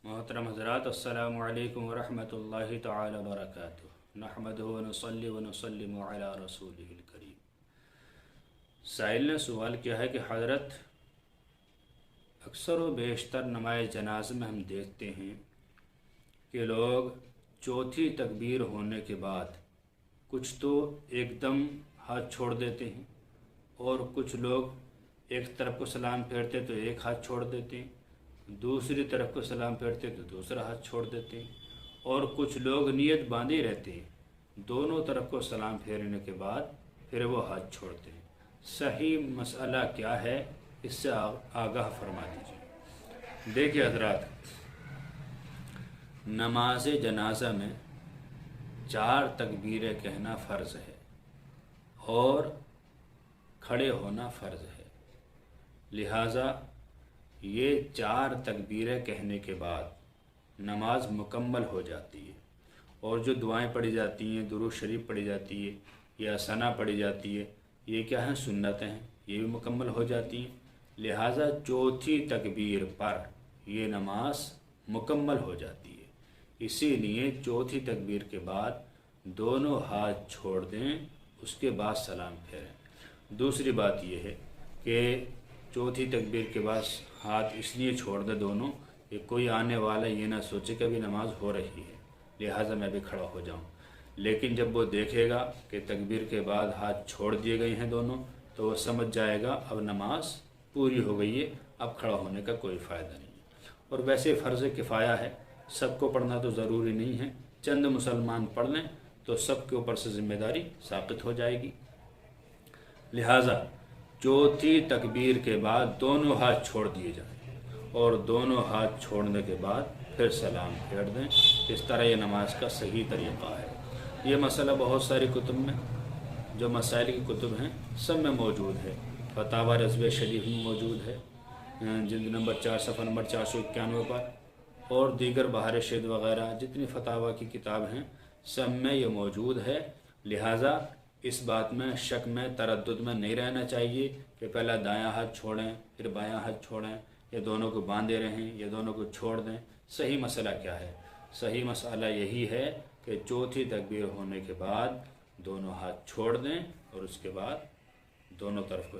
मोहतरम हज़रात, अस्सलामु अलैकुम वरहमतुल्लाहि तआला वबरकातुहू। नहमदुहु व नुसल्ली व नुसल्लिमु अला रसूलिहिल करीम। साइल ने सवाल किया है कि हज़रत, अक्सर व बेशतर नमाज़ जनाज़ में हम देखते हैं कि लोग चौथी तकबीर होने के बाद कुछ तो एकदम हाथ छोड़ देते हैं और कुछ लोग एक तरफ को सलाम फेरते तो एक हाथ छोड़ देते हैं, दूसरी तरफ को सलाम फेरते तो दूसरा हाथ छोड़ देते हैं, और कुछ लोग नियत बांधे रहते हैं, दोनों तरफ को सलाम फेरने के बाद फिर वो हाथ छोड़ते हैं। सही मसला क्या है, इससे आगाह फरमा दीजिए। देखिए हज़रात, नमाज जनाजा में 4 तकबीरें कहना फ़र्ज़ है और खड़े होना फ़र्ज़ है। लिहाजा ये 4 तकबीरें कहने के बाद नमाज मुकम्मल हो जाती है, और जो दुआएं पढ़ी जाती हैं, दुरूद शरीफ पढ़ी जाती है या सना पढ़ी जाती है, ये क्या हैं, सुन्नतें हैं, ये भी मुकम्मल हो जाती हैं। लिहाजा चौथी तकबीर पर ये नमाज मुकम्मल हो जाती है। इसीलिए चौथी तकबीर के बाद दोनों हाथ छोड़ दें, उसके बाद सलाम फेरें। दूसरी बात यह है कि चौथी तकबीर के बाद हाथ इसलिए छोड़ दे दोनों कि कोई आने वाला ये ना सोचे कि अभी नमाज हो रही है, लिहाजा मैं भी खड़ा हो जाऊं। लेकिन जब वो देखेगा कि तकबीर के बाद हाथ छोड़ दिए गए हैं दोनों, तो वो समझ जाएगा अब नमाज पूरी हो गई है, अब खड़ा होने का कोई फ़ायदा नहीं है। और वैसे फ़र्ज़ किफ़ाया है, सबको पढ़ना तो ज़रूरी नहीं है। चंद मुसलमान पढ़ लें तो सबके ऊपर से ज़िम्मेदारी साबित हो जाएगी। लिहाजा चौथी तकबीर के बाद दोनों हाथ छोड़ दिए जाएं और दोनों हाथ छोड़ने के बाद फिर सलाम फेर दें। इस तरह ये नमाज का सही तरीक़ा है। ये मसला बहुत सारी कुतुब में, जो मसाइल की कुतुब हैं, सब में मौजूद है। फतावा रज़्व शरीफ में मौजूद है, जिल्द नंबर 4 सफ़ा नंबर 491 पर, और दीगर बहार शेद वग़ैरह जितनी फतावा की किताब हैं, सब में ये मौजूद है। लिहाजा इस बात में, शक में, तरद्दुद में नहीं रहना चाहिए कि पहला दायां हाथ छोड़ें फिर बायां हाथ छोड़ें, या दोनों को बांधे रहें या दोनों को छोड़ दें। सही मसला क्या है? सही मसला यही है कि चौथी तकबीर होने के बाद दोनों हाथ छोड़ दें और उसके बाद दोनों तरफ को